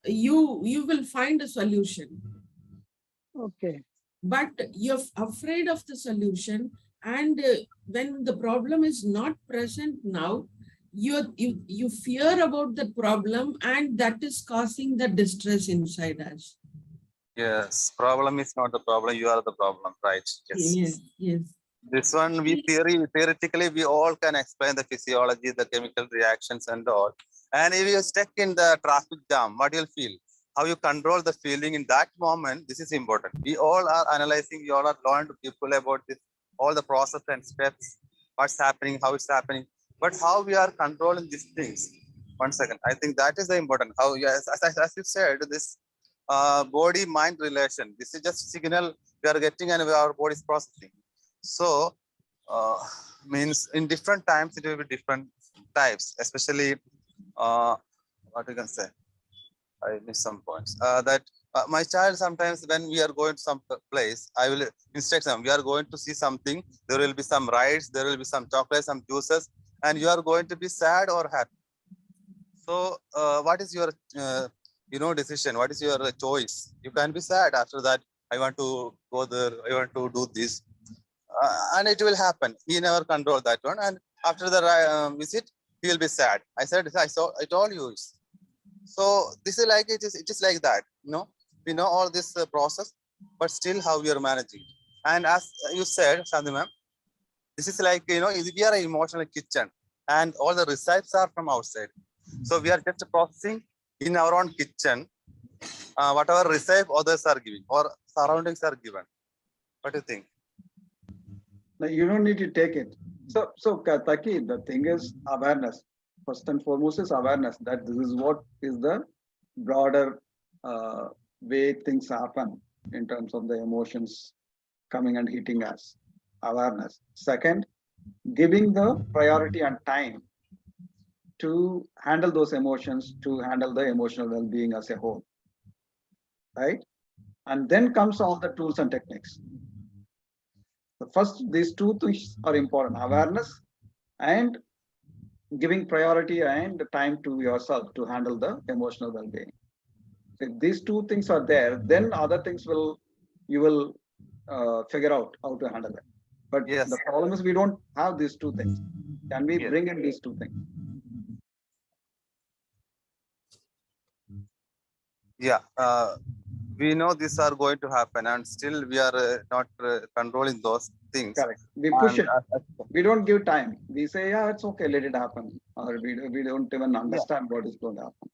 you will find a solution. Okay. But you're afraid of the solution, and when the problem is not present now, you fear about the problem, and that is causing the distress inside us. Yes, problem is not the problem, you are the problem, right? Yes. This one, theoretically, we all can explain the physiology, the chemical reactions and all. And if you're stuck in the traffic jam, what you'll feel? How you control the feeling in that moment, this is important. We all are analyzing, we all are learning to people about this, all the process and steps, what's happening, how it's happening. But how we are controlling these things. 1 second. I think that is the important. How, yes, as you said, this body-mind relation. This is just signal we are getting and our body is processing. So, means in different times it will be different types, especially what you can say. I missed some points. That My child sometimes when we are going to some place, I will instruct them. We are going to see something. There will be some rides. There will be some chocolates, some juices, and you are going to be sad or happy. So, what is your, decision? What is your choice? You can be sad after that. I want to go there. I want to do this, and it will happen. He never control that one. And after the visit, he will be sad. I said, I told you. So this is like it is like that. We know all this process, but still how we are managing. And as you said, Shanti ma'am, this is like we are an emotional kitchen, and all the recipes are from outside. So we are just processing in our own kitchen whatever recipe others are giving or surroundings are given. What do you think? No, you don't need to take it. So Taki, the thing is awareness. First and foremost is awareness that this is what is the broader way things happen in terms of the emotions coming and hitting us. Awareness. Second, giving the priority and time to handle those emotions, to handle the emotional well-being as a whole. Right? And then comes all the tools and techniques. The first, these two things are important: awareness and giving priority and time to yourself to handle the emotional well-being. If these two things are there, then other things you will figure out how to handle it. But Yes. the problem is we don't have these two things. Can we Yes. bring in these two things? Yeah. We know these are going to happen, and still we are not controlling those things. Correct. We push And, it. We don't give time. We say, yeah, it's okay, let it happen. Or we don't even understand what is going to happen.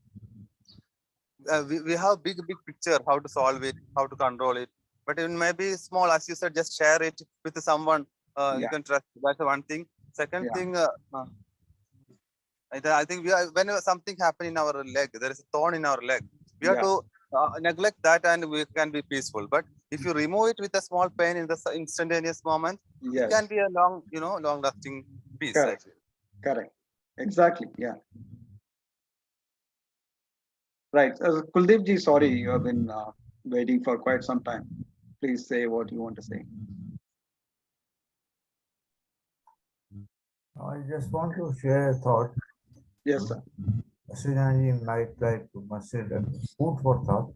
we have big picture how to solve it, how to control it, but it may be small, as you said, just share it with someone you Yeah. can trust. That's the one thing. Second Yeah. thing, I think whenever something happen in our leg, there is a thorn in our leg, we have Yeah. to neglect that and we can be peaceful. But if you remove it with a small pain in the instantaneous moment, it Yes. can be a long lasting peace. Correct. Actually. Correct. Exactly. Yeah. Right. Kuldeep ji, sorry, you have been waiting for quite some time. Please say what you want to say. I just want to share a thought. Yes, sir. Srinanji might like to consider food for thought.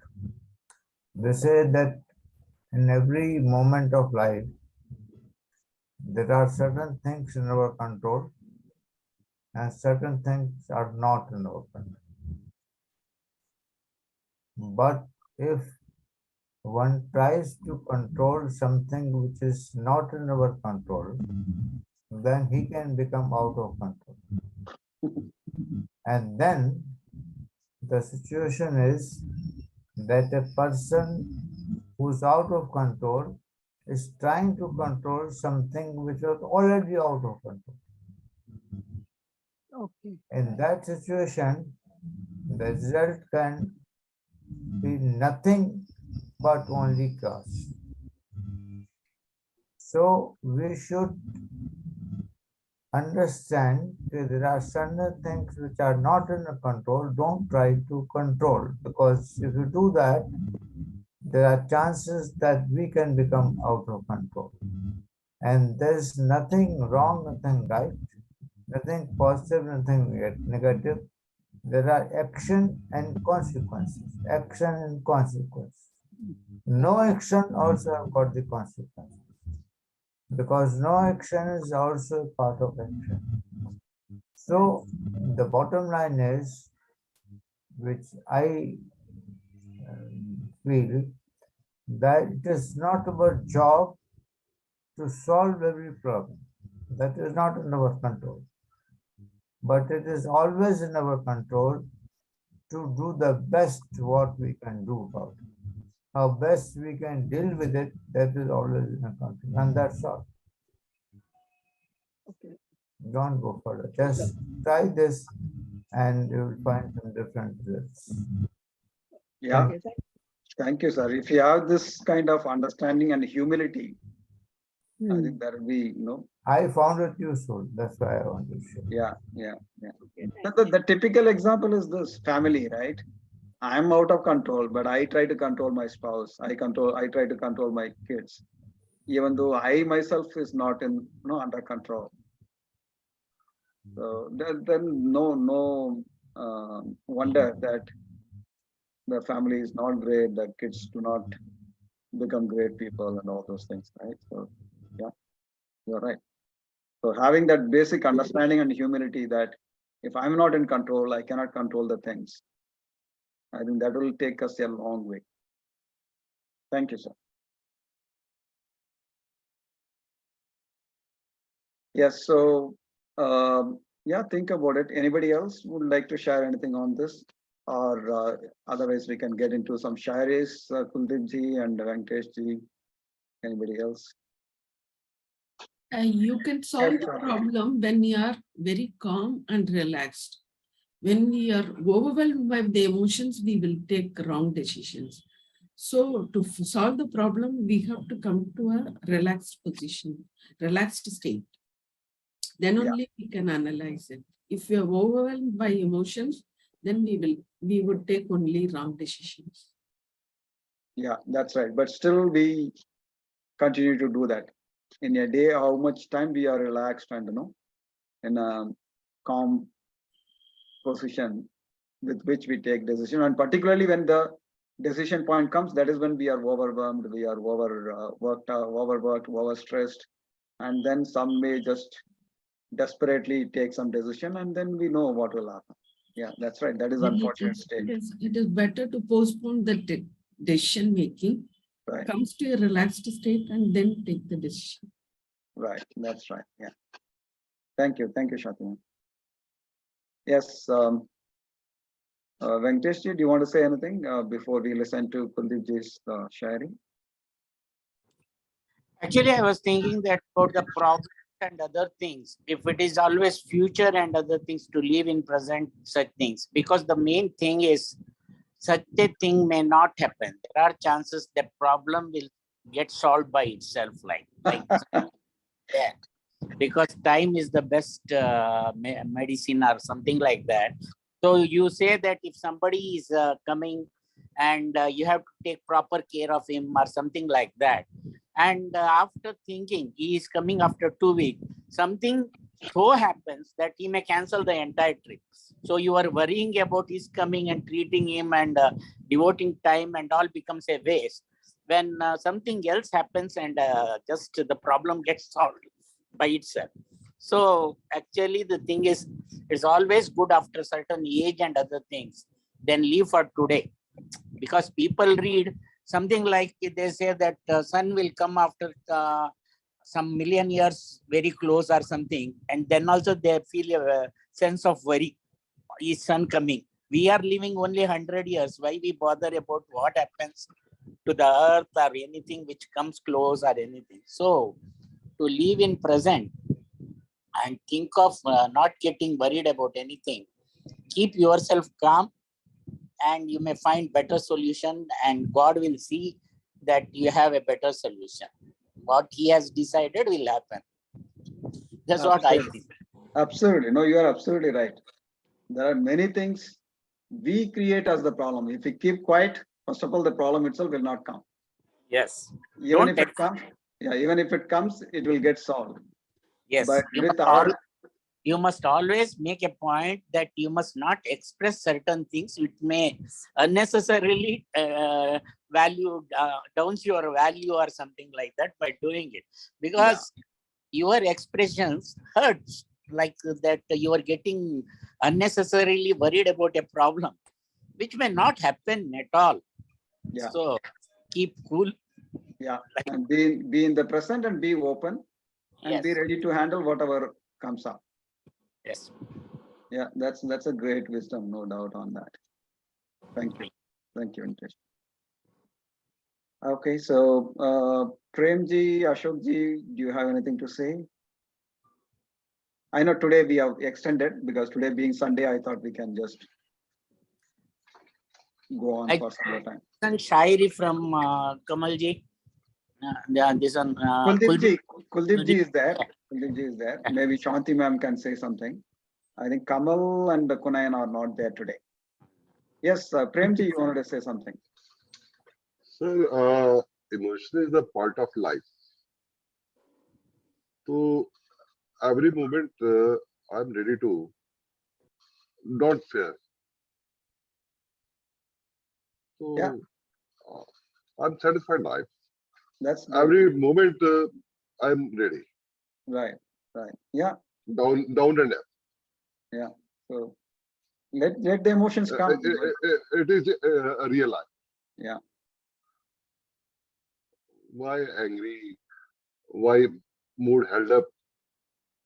They say that in every moment of life, there are certain things in our control and certain things are not in our control. But if one tries to control something which is not in our control, then he can become out of control. And then the situation is that a person who's out of control is trying to control something which was already out of control. Okay. In that situation, the result can be nothing but only chaos. So we should understand that there are certain things which are not in our control. Don't try to control, because if you do that, there are chances that we can become out of control. And there's nothing wrong, nothing right, nothing positive, nothing negative. There are action and consequences. Action and consequence. No action also have got the consequences, because no action is also part of action. So the bottom line is, which I feel, that it is not our job to solve every problem. That is not in our control. But it is always in our control to do the best what we can do about it. How best we can deal with it, that is always in our control. And that's all. Okay. Don't go further. Just try this and you will find some different results. Yeah. Okay. Thank you, sir. If you have this kind of understanding and humility, I Hmm. think that will be, I found it useful. That's why I want to share. yeah. Okay. The typical example is this family, right? I'm out of control, but I try to control my spouse. I try to control my kids, even though I myself is not under control. So then no wonder that the family is not great, that kids do not become great people and all those things, right? So yeah, you're right. So having that basic understanding and humility that if I'm not in control, I cannot control the things. I think that will take us a long way. Thank you, sir. Yes, so yeah, think about it. Anybody else would like to share anything on this? Or otherwise we can get into some shaires, Kuldeep ji and Venkatesh ji. Anybody else? You can solve the sure. problem when you are very calm and relaxed. When we are overwhelmed by the emotions, we will take wrong decisions. So to solve the problem, we have to come to a relaxed position, relaxed state. Then Yeah. only we can analyze it. If we are overwhelmed by emotions, then we would take only wrong decisions. Yeah, that's right. But still we continue to do that. In a day, how much time we are relaxed and in a calm position with which we take decision, and particularly when the decision point comes, that is when we are overwhelmed, we are overworked, overstressed, and then some may just desperately take some decision, and then we know what will happen. Yeah, that's right. That is Then unfortunate state. it is better to postpone the decision making, Right, comes to a relaxed state, and then take the decision. right. That's right. Yeah. Thank you, Shantanu. Yes, Venkatesh ji, do you want to say anything before we listen to Kuldeep ji's sharing? Actually, I was thinking that about the problems and other things, if it is always future and other things, to live in present such things, because the main thing is such a thing may not happen. There are chances that problem will get solved by itself, like that. Because time is the best medicine or something like that. So you say that if somebody is coming and you have to take proper care of him or something like that. And after thinking he is coming after 2 weeks, something so happens that he may cancel the entire trip. So you are worrying about his coming and treating him and devoting time and all becomes a waste. When something else happens and just the problem gets solved by itself. So actually the thing is, it's always good after certain age and other things, then leave for today. Because people read something like they say that sun will come after some million years very close or something. And then also they feel a sense of worry. Is sun coming? We are living only 100 years. Why we bother about what happens to the earth or anything which comes close or anything? So to live in present and think of not getting worried about anything. Keep yourself calm and you may find better solution, and God will see that you have a better solution. What he has decided will happen. That's what I think. Absolutely. No, you are absolutely right. There are many things we create as the problem. If we keep quiet, first of all, the problem itself will not come. Yes. Even Don't if it comes, even if it comes, it will get solved. Yes. But You must always make a point that you must not express certain things which may unnecessarily value downs your value or something like that by doing it, because your expressions hurts, like that you are getting unnecessarily worried about a problem which may not happen at all. Yeah. So keep cool. Yeah, and be in the present and be open and be ready to handle whatever comes up. Yes. Yeah, that's a great wisdom, no doubt on that. Thank you, Venkatesh. Okay, so Premji, Ashokji, do you have anything to say? I know today we have extended because today being Sunday, I thought we can just go on for some more time. And Shairi from Kamalji. This one. Kuldeep ji is there. Kuldeep ji is there. Maybe Shanti ma'am can say something. I think Kamal and Kunayan are not there today. Yes, Premji, you wanted to say something. Sir, emotion is a part of life. So every moment I'm ready to, don't fear. So Yeah. I'm satisfied life. That's good. Every moment I'm ready. Right. Yeah. Down and up. So let the emotions come. It is a real life. Yeah. Why angry? Why mood held up?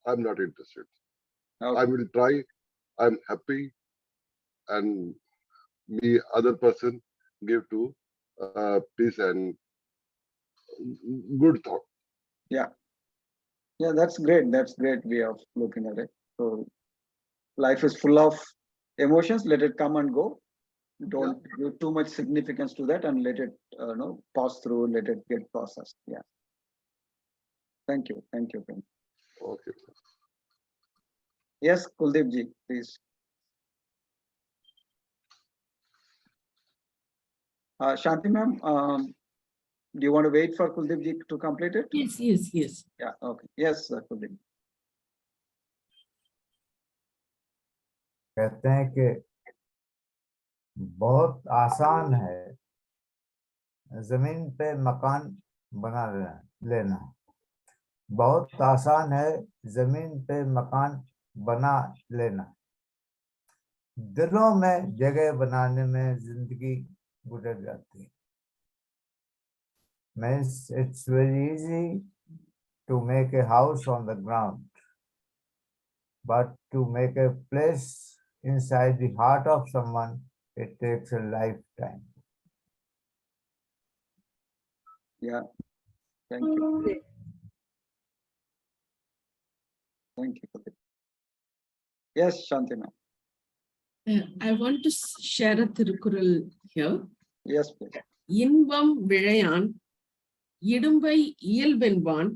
I'm not interested. I Okay. will try. I'm happy, and me other person give to peace and good thought. Yeah, that's great. That's great way of looking at it. So life is full of emotions. Let it come and go. Don't give too much significance to that, and let it pass through. Let it get processed. Yeah. Thank you. Thank you. Prem. Okay. Yes, Kuldeep ji, please. Shanti ma'am, do you want to wait for Kuldeep ji to complete it? Yes. Yeah. Okay. Yes, Kuldeep. कहते हैं कि बहुत आसान है जमीन पे मकान बना लेना, बहुत आसान है जमीन पे मकान बना लेना, दिलों में जगह बनाने में जिंदगी गुजर जाती है. Means it's very easy to make a house on the ground, but to make a place inside the heart of someone, it takes a lifetime. Yeah. Thank you. Thank you, Kuldeep. Yes, Shanti ma'am. I want to share a Thirukural here. Yes, please. இன்பம் விழையான் இடும்பை இயல்பென்பான்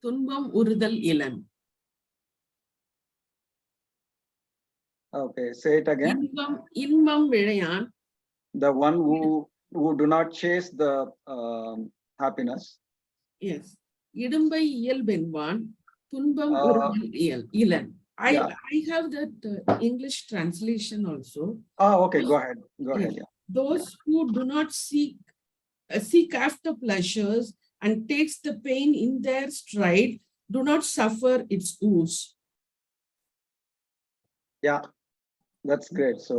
துன்பம் உறுதல் இலன். Okay, say it again. இன்பம் விழையான். The one who do not chase the happiness. Yes. இடும்பை இயல்பென்பான் துன்பம் உறுதல் இலன். I have that English translation also. Okay, go ahead. Yeah. Those who do not seek after pleasures and takes the pain in their stride do not suffer its ooze. Yeah, that's great. So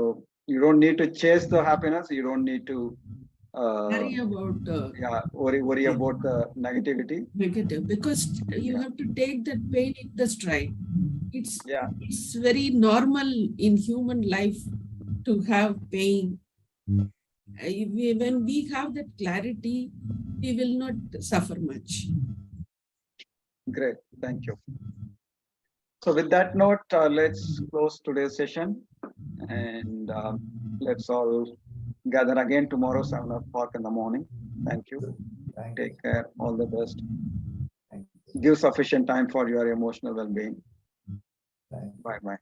you don't need to chase the happiness. You don't need to worry about worry about the negativity. Negative, because you have to take that pain in the stride. It's very normal in human life to have pain. When we have that clarity, we will not suffer much. Great, thank you. So with that note, let's close today's session, and let's all gather again tomorrow 7 o'clock in the morning. Thank you. Take care. All the best. Give sufficient time for your emotional well-being. Bye-bye.